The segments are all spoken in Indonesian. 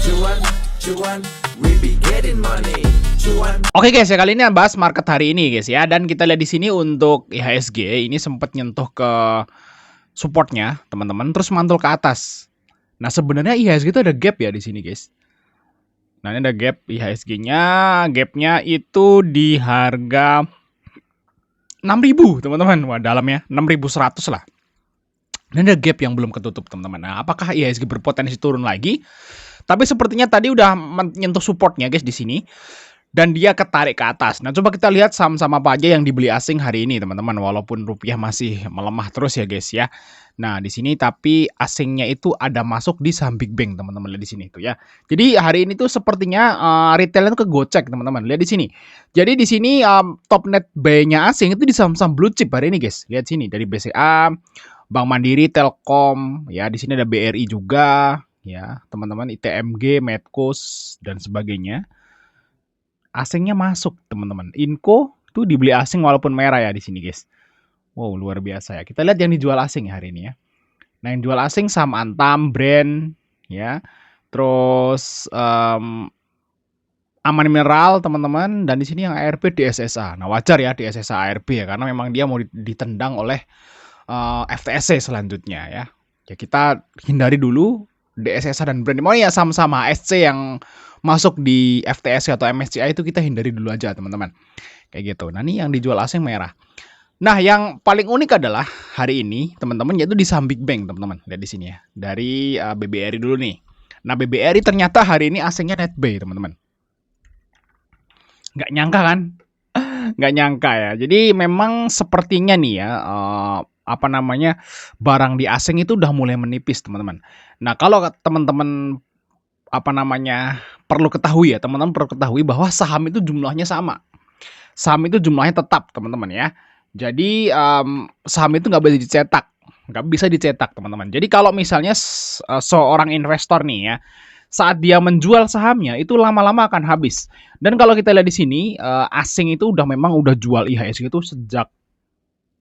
Cuan, cuan, we be getting money. Cuan. Oke guys, ya kali ini bahas market hari ini guys ya, dan kita lihat di sini untuk IHSG ini sempat nyentuh ke supportnya teman-teman, terus mantul ke atas. Nah sebenarnya IHSG itu ada gap ya di sini guys. Nah ini ada gap IHSG-nya, gapnya itu di harga 6.000 teman-teman, wah dalamnya 6.100 lah. Dan ada gap yang belum ketutup teman-teman. Nah apakah IHSG berpotensi turun lagi? Tapi sepertinya tadi udah menyentuh supportnya guys di sini. Dan dia ketarik ke atas. Nah, coba kita lihat saham-saham apa aja yang dibeli asing hari ini, teman-teman. Walaupun rupiah masih melemah terus ya, guys ya. Nah, di sini tapi asingnya itu ada masuk di saham Big Bang, teman-teman. Lihat di sini tuh ya. Jadi hari ini tuh sepertinya retailnya tuh kegocek, teman-teman. Lihat di sini. Jadi di sini top net buy-nya asing itu di saham-saham blue chip hari ini, guys. Lihat sini dari BCA, Bank Mandiri, Telkom, ya di sini ada BRI juga, ya, teman-teman, ITMG, Medcos dan sebagainya. Asingnya masuk teman-teman. Inco tuh dibeli asing walaupun merah ya di sini guys. Wow luar biasa ya. Kita lihat yang dijual asing hari ini ya. Nah yang jual asing saham Antam, Brand ya. Terus Aman Mineral teman-teman, dan di sini yang ARP DSSA. Nah wajar ya DSSA ARP ya karena memang dia mau ditendang oleh FTSE selanjutnya ya. Ya kita hindari dulu DSSA dan Brand. Mau ya sama-sama HSC yang masuk di FTSE atau MSCI itu kita hindari dulu aja teman-teman. Kayak gitu. Nah ini yang dijual asing merah. Nah yang paling unik adalah hari ini teman-teman yaitu di saham Big Bang teman-teman. Lihat di sini ya. Dari BBRI dulu nih. Nah BBRI ternyata hari ini asingnya net buy teman-teman. Nggak nyangka kan? Nggak nyangka ya. Jadi memang sepertinya nih ya barang di asing itu udah mulai menipis teman-teman. Nah kalau teman-teman perlu ketahui ya teman-teman, perlu ketahui bahwa saham itu jumlahnya sama. Saham itu jumlahnya tetap teman-teman ya. Jadi saham itu nggak bisa dicetak teman-teman. Jadi kalau misalnya seorang investor nih ya, saat dia menjual sahamnya itu lama-lama akan habis. Dan kalau kita lihat di sini asing itu memang udah jual IHSG itu sejak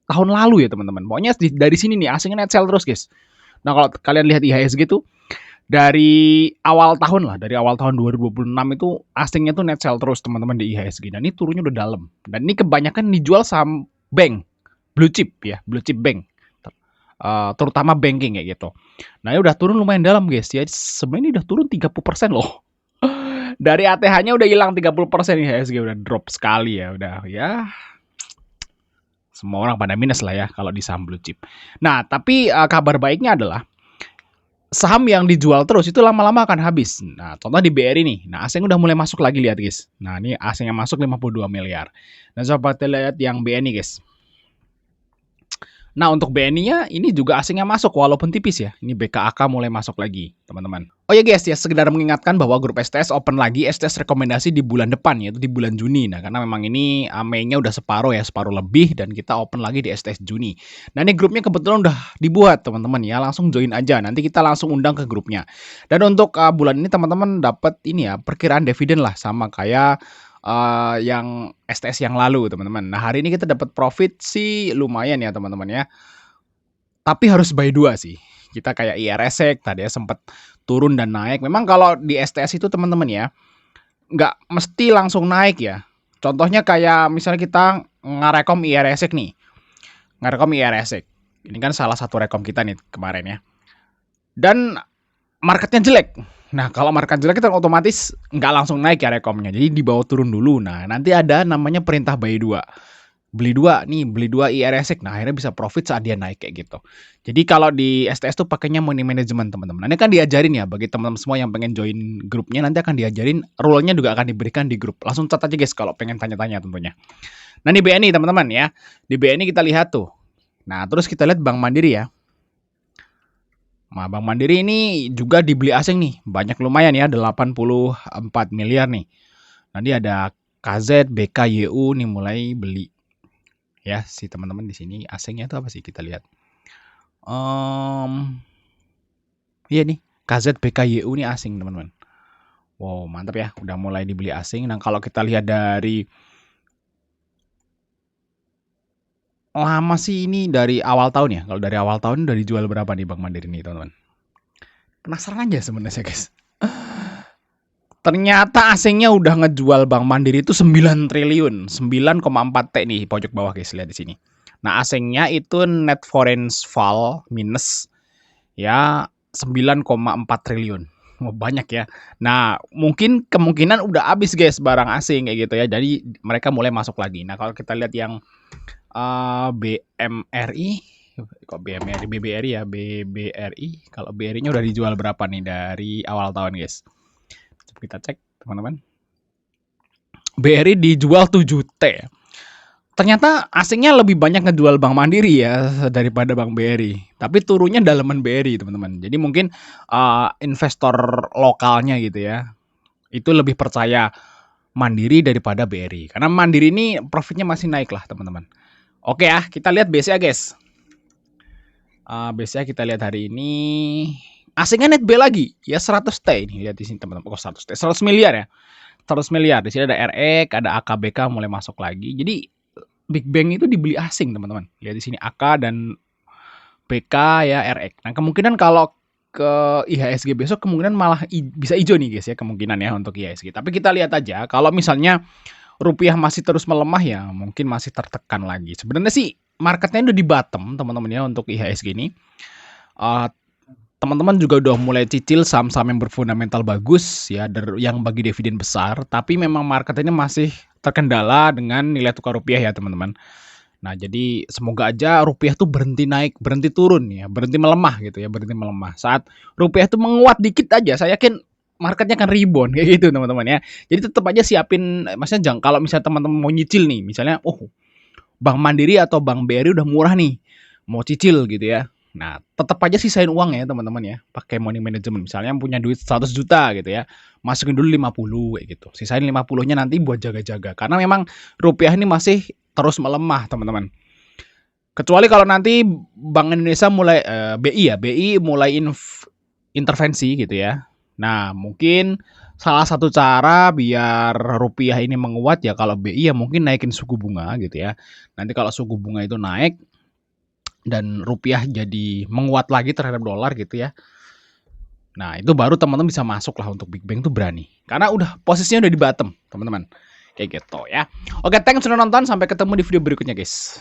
tahun lalu ya teman-teman. Pokoknya dari sini nih asingnya net sell terus guys. Nah kalau kalian lihat IHSG itu dari awal tahun 2026 itu asingnya tuh net sell terus teman-teman di IHSG. Dan ini turunnya udah dalam. Dan ini kebanyakan dijual saham bank, blue chip bank, terutama banking kayak gitu. Nah ini udah turun lumayan dalam guys ya. Sebenarnya ini udah turun 30% loh. Dari ATH-nya udah hilang 30% IHSG, udah drop sekali ya, udah ya. Semua orang pada minus lah ya kalau di saham blue chip. Nah tapi kabar baiknya adalah saham yang dijual terus itu lama-lama akan habis. Nah, contoh di BRI nih. Nah, asing udah mulai masuk lagi, lihat guys. Nah, ini asing yang masuk 52 miliar. Nah, coba kita lihat yang BNI guys. Nah, untuk BNI-nya ini juga asingnya masuk walaupun tipis ya. Ini BKAK mulai masuk lagi, teman-teman. Oh ya guys, ya sekedar mengingatkan bahwa grup STS open lagi STS rekomendasi di bulan depan yaitu di bulan Juni. Nah, karena memang ini Mei-nya udah separuh lebih dan kita open lagi di STS Juni. Nah, ini grupnya kebetulan udah dibuat, teman-teman ya. Langsung join aja. Nanti kita langsung undang ke grupnya. Dan untuk bulan ini teman-teman dapat ini ya, perkiraan dividen lah sama kayak yang STS yang lalu teman-teman. Nah hari ini kita dapat profit sih lumayan ya teman-teman ya. Tapi harus buy 2 sih. Kita kayak IRSEC tadi ya sempat turun dan naik. Memang kalau di STS itu teman-teman ya nggak mesti langsung naik ya. Contohnya kayak misalnya kita ngarekom IRSEC nih. Ini kan salah satu rekom kita nih kemarin ya. Dan marketnya jelek. Nah, kalau market jelek kita otomatis nggak langsung naik ya rekomnya. Jadi dibawa turun dulu. Nah, nanti ada namanya perintah buy 2. Beli 2 IRSEC. Nah, akhirnya bisa profit saat dia naik kayak gitu. Jadi kalau di STS tuh pakainya money management, teman-teman. Nanti kan diajarin ya bagi teman-teman semua yang pengen join grupnya, nanti akan diajarin, rule-nya juga akan diberikan di grup. Langsung cat aja guys kalau pengen tanya-tanya tentunya. Nah, di BNI teman-teman ya. Di BNI kita lihat tuh. Nah, terus kita lihat Bank Mandiri ya. Nah, Bank Mandiri ini juga dibeli asing nih. Banyak lumayan ya, 84 miliar nih. Nanti ada KZ, BKYU nih mulai beli. Ya, si teman-teman di sini asingnya itu apa sih? Kita lihat. Iya nih, KZ, BKYU nih asing, teman-teman. Wow, mantap ya. Udah mulai dibeli asing. Nah, kalau kita lihat dari lama sih ini dari awal tahun ya. Kalau dari awal tahun udah dijual berapa nih Bank Mandiri nih, teman-teman? Penasaran aja sebenarnya guys. Ternyata asingnya udah ngejual Bank Mandiri itu 9 triliun, 9,4 T nih pojok bawah guys, lihat di sini. Nah, asingnya itu net foreign fall minus ya 9,4 triliun. Oh, banyak ya. Nah, mungkin kemungkinan udah habis guys barang asing kayak gitu ya. Jadi mereka mulai masuk lagi. Nah, kalau kita lihat yang BMRI, kok BMRI, BBRI ya, BBRI. Kalau BRI-nya udah dijual berapa nih dari awal tahun guys? Coba kita cek teman-teman. BRI dijual 7T. Ternyata asingnya lebih banyak ngejual Bank Mandiri ya daripada Bank BRI. Tapi turunnya dalaman BRI teman-teman. Jadi mungkin investor lokalnya gitu ya, itu lebih percaya Mandiri daripada BRI. Karena Mandiri ini profitnya masih naik lah teman-teman. Oke ya, kita lihat BCA guys. BCA kita lihat hari ini asingnya net B lagi ya 100T ini, lihat di sini teman-teman. Kok 100T? 100 miliar ya. 100 miliar. Di sini ada RX, ada AKBK mulai masuk lagi. Jadi Big Bang itu dibeli asing teman-teman. Lihat di sini AK dan BK ya RX. Nah, kemungkinan kalau ke IHSG besok kemungkinan malah bisa hijau nih guys ya, kemungkinan ya untuk IHSG. Tapi kita lihat aja kalau misalnya rupiah masih terus melemah ya mungkin masih tertekan lagi. Sebenarnya sih marketnya udah di bottom teman-teman ya untuk IHSG ini. Teman-teman juga udah mulai cicil saham-saham yang berfundamental bagus ya, yang bagi dividen besar, tapi memang market ini masih terkendala dengan nilai tukar rupiah ya teman-teman. Nah, jadi semoga aja rupiah tuh berhenti naik, berhenti turun ya, berhenti melemah gitu ya, berhenti melemah. Saat rupiah tuh menguat dikit aja, saya yakin marketnya akan rebound kayak gitu teman-teman ya. Jadi tetap aja siapin, maksudnya jangan kalau misalnya teman-teman mau nyicil nih, misalnya Bank Mandiri atau Bank BRI udah murah nih, mau cicil gitu ya. Nah, tetap aja sisain uang ya teman-teman ya. Pakai money management. Misalnya punya duit 100 juta gitu ya. Masukin dulu 50 kayak gitu. Sisain 50-nya nanti buat jaga-jaga. Karena memang rupiah ini masih terus melemah teman-teman. Kecuali kalau nanti Bank Indonesia mulai BI mulai intervensi gitu ya. Nah, mungkin salah satu cara biar rupiah ini menguat ya kalau BI ya mungkin naikin suku bunga gitu ya. Nanti kalau suku bunga itu naik dan rupiah jadi menguat lagi terhadap dolar gitu ya. Nah, itu baru teman-teman bisa masuk lah untuk Big Bang tuh berani. Karena udah posisinya udah di bottom, teman-teman. Kayak gitu ya. Oke, thanks sudah nonton. Sampai ketemu di video berikutnya, guys.